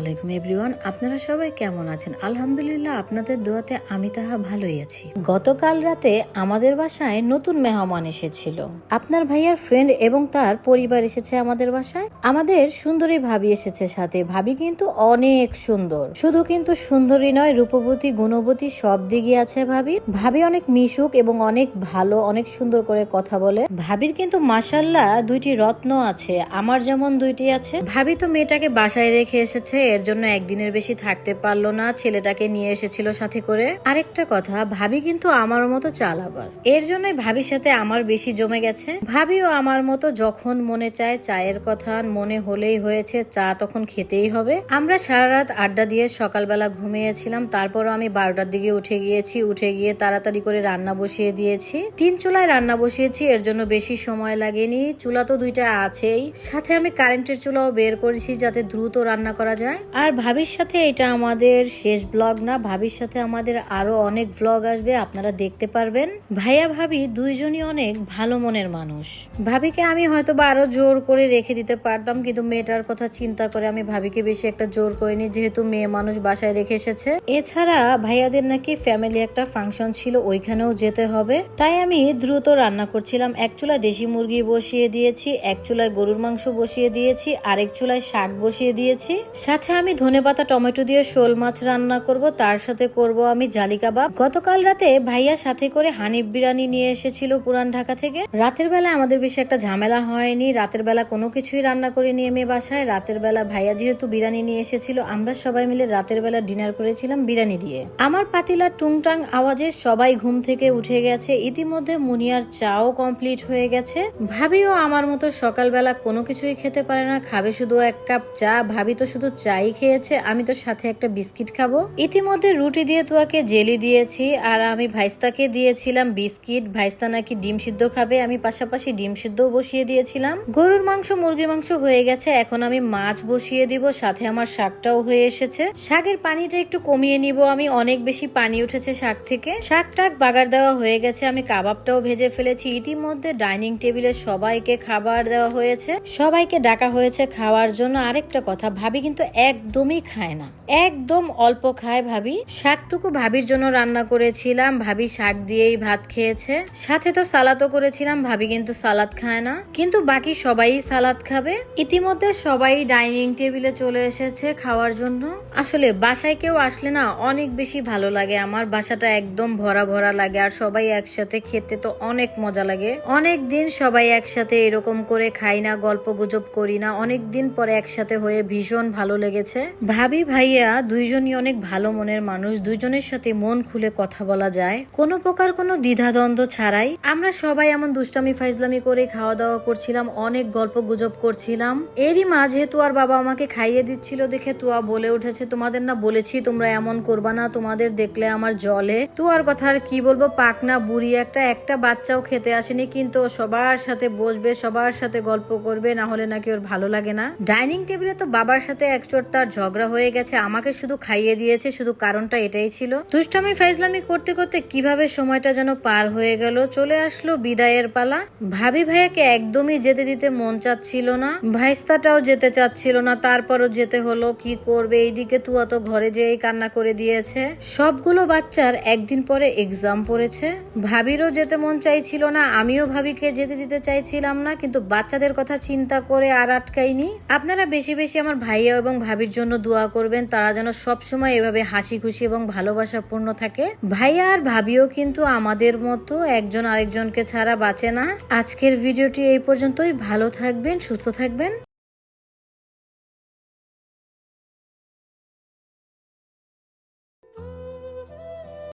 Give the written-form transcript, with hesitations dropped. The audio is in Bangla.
আলাইকুম এভরিওয়ান, আপনারা সবাই কেমন আছেন? আলহামদুলিল্লাহ, আপনাদের দোয়াতে আমি তাহা ভালোই আছি। গতকাল রাতে আমাদের বাসায় নতুন মেহমান এসেছিল। আপনার ভাইয়ার ফ্রেন্ড এবং তার পরিবার এসেছে আমাদের বাসায়। আমাদের সুন্দরী ভাবি এসেছে সাথে। ভাবি কিন্তু অনেক সুন্দর, শুধু কিন্তু সুন্দরী নয়, রূপবতী গুণবতী সব দিকই আছে ভাবি। ভাবি অনেক মিশুক এবং অনেক ভালো, অনেক সুন্দর করে কথা বলে। ভাবির কিন্তু মাশাআল্লাহ দুইটি রত্ন আছে, আমার যেমন দুইটি আছে। ভাবি তো মেয়েটাকে বাসায় রেখে এসেছে, এর জন্য একদিনের বেশি থাকতে পারলো না, ছেলেটাকে নিয়ে এসেছিল সাথে করে। আরেকটা কথা, ভাবি কিন্তু আমার মতো চালাবার, এর জন্য ভাবির সাথে আমার বেশি জমে গেছে। ভাবিও আমার মতো, যখন মনে চায় চায়ের কথা মনে হলেই হয়েছে, চা তখন খেতেই হবে। আমরা সারা রাত আড্ডা দিয়ে সকালবেলা ঘুমিয়েছিলাম, তারপরও আমি 12টার দিকে উঠে গিয়েছি। উঠে গিয়ে তাড়াতাড়ি করে রান্না বসিয়ে দিয়েছি। 3 চুলায় রান্না বসিয়েছি, এর জন্য বেশি সময় লাগেনি। চুলা তো 2টা আছেই, সাথে আমি কারেন্টের চুলাও বের করেছি যাতে দ্রুত রান্না করা যায়। আর ভাবির সাথে এটা আমাদের শেষ ব্লগ না, ভাবির সাথে আমাদের আরো অনেক ব্লগ আসবে, আপনারা দেখতে পারবেন। ভাইয়া ভাবি দুইজনই অনেক ভালো মনের মানুষ। ভাবিকে আমি হয়তো বা আরো জোর করে রেখে দিতে পারতাম, কিন্তু মেয়েটার কথা চিন্তা করে আমি ভাবিকে বেশি একটা জোর করিনি, যেহেতু মেয়ে মানুষ বাসায় রেখে এসেছে। এছাড়া ভাইয়াদের নাকি ফ্যামিলি একটা ফাংশন ছিল, ওইখানেও যেতে হবে, তাই আমি দ্রুত রান্না করছিলাম। এক চুলায় দেশি মুরগি বসিয়ে দিয়েছি, এক চুলায় গরুর মাংস বসিয়ে দিয়েছি, আরেক চুলায় শাক বসিয়ে দিয়েছি। সাথে আমি ধনেপাতা টমেটো দিয়ে শোল মাছ রান্না করব, তার সাথে করব আমি জালি কাবাব। গতকাল রাতে ভাইয়া সাথে করে হানিফ বিরিয়ানি নিয়ে এসেছিল পুরান ঢাকা থেকে। রাতের বেলা আমাদের বেশি একটা ঝামেলা হয়নি, রাতের বেলা কোনো কিছুই রান্না করে নিয়ে মেয়ে বাসায়। রাতের বেলা ভাইয়া যেহেতু বিরিয়ানি নিয়ে এসেছিল, আমরা সবাই মিলে রাতের বেলা ডিনার করেছিলাম বিরিয়ানি দিয়ে। আমার পাতিলা টুংটাং আওয়াজে সবাই ঘুম থেকে উঠে গেছে। ইতিমধ্যে মুনিয়ার চাও কমপ্লিট হয়ে গেছে। ভাবিও আমার মতো সকালবেলা কোনো কিছুই খেতে পারে না, খাবে শুধু 1 কাপ চা। ভাবি তো শুধু চাই খেয়েছে, আমি তো সাথে একটা বিস্কিট খাবো। ইতিমধ্যে রুটি দিয়ে তুয়াকে জেলি দিয়েছি, আর আমি ভাইস্তাকে দিয়েছিলাম বিস্কিট। ভাইস্তা নাকি ডিম সিদ্ধ খাবে, আমি পাশাপাশি ডিম সিদ্ধও বসিয়ে দিয়েছিলাম। গরুর মাংস মুরগির মাংস হয়ে গেছে, এখন আমি মাছ বসিয়ে দিব, সাথে আমার শাকটাও হয়ে এসেছে। শাকের পানিটা একটু কমিয়ে নিব, আমি অনেক বেশি পানি উঠেছে শাক থেকে। শাকটাক বাগার দেওয়া হয়ে গেছে, আমি কাবাবটাও ভেজে ফেলেছি। ইতিমধ্যে ডাইনিং টেবিলে সবাইকে খাবার দেওয়া হয়েছে, সবাইকে ডাকা হয়েছে খাওয়ার জন্য। আরেকটা কথা, ভাবি কিন্তু একদমই খায় না, একদম অল্প খায় ভাবি। শাকটুকু ভাবির জন্য রান্না করেছিলাম, ভাবি শাক দিয়েই ভাত খেয়েছে। সাথে তো সালাদও করেছিলাম, ভাবি কিন্তু সালাদ খায় না, কিন্তু বাকি সবাই সালাদ খাবে। ইতিমধ্যে সবাই ডাইনিং টেবিলে চলে এসেছে খাওয়ার জন্য। আসলে বাসায় কেউ আসলে না অনেক বেশি ভালো লাগে, আমার বাসাটা একদম ভরা ভরা লাগে, আর সবাই একসাথে খেতে তো অনেক মজা লাগে। অনেক দিন সবাই একসাথে এরকম করে খাই না, গল্প গুজব করি না, অনেক দিন পরে একসাথে হয়ে ভীষণ ভালো লেগেছে। ভাবি ভাইয়া দুইজনই অনেক ভালো মনের মানুষ, দুইজনের সাথে মন খুলে কথা বলা যায়, কোনো প্রকার কোনো দ্বিধাদ্বন্দ্ব ছাড়াই। আমরা সবাই এমন দুষ্টামি ফাইজলামি করে খাওয়া দাওয়া করছিলাম, অনেক গল্প গুজব করছিলাম। এরই মাঝে তুয়ার বাবা আমাকে খাইয়ে দিচ্ছিল দেখে তুয়া বলে উঠেছে, তোমাদের না বলেছি তোমরা এমন করবা না, তোমাদের দেখলে আমার জলে। তুয়ার কথা আর কি বলবো, পাকনা বুড়ি একটা বাচ্চাও খেতে আসেনি, কিন্তু সবার সাথে বসবে, সবার সাথে গল্প করবে, না হলে নাকি ওর ভালো লাগে না। ডাইনিং টেবিলে তো বাবার সাথে একচোট তার ঝগড়া হয়ে গেছে, আমাকে শুধু খাইয়ে দিয়েছে, শুধু কারণটা এটাই ছিল। দুষ্টামি ফাইজলামি করতে করতে কিভাবে সময়টা যেন পার হয়ে গেল। চলে আসলো বিদায়ের পালা। ভাবি ভাইয়াকে একদমই যেতে দিতে মন চাচ্ছিল না, ভাইস্তাটাও যেতে চাচ্ছিল না, তারপরও যেতে হলো, কি করবে। এইদিকে তুয়া তো ঘরে যেয়েই কান্না করে দিয়েছে। সবগুলো বাচ্চার একদিন পরে এক্সাম পড়েছে, ভাবিরও যেতে মন চাইছিল না, আমিও ভাবিকে যেতে দিতে চাইছিলাম না, কিন্তু বাচ্চাদের কথা চিন্তা করে আর আটকাইনি। আপনারা বেশি বেশি আমার ভাইয়া এবং ভাবির জন্য দোয়া করবেন, তারা যেন সবসময় এভাবে হাসি খুশি এবং ভালোবাসাপূর্ণ থাকে। ভাইয়া আর ভাবিও কিন্তু আমাদের মতো একজন আরেকজনকে ছাড়া বাঁচে না। আজকের ভিডিওটি এই পর্যন্তই, ভালো থাকবেন, সুস্থ থাকবেন।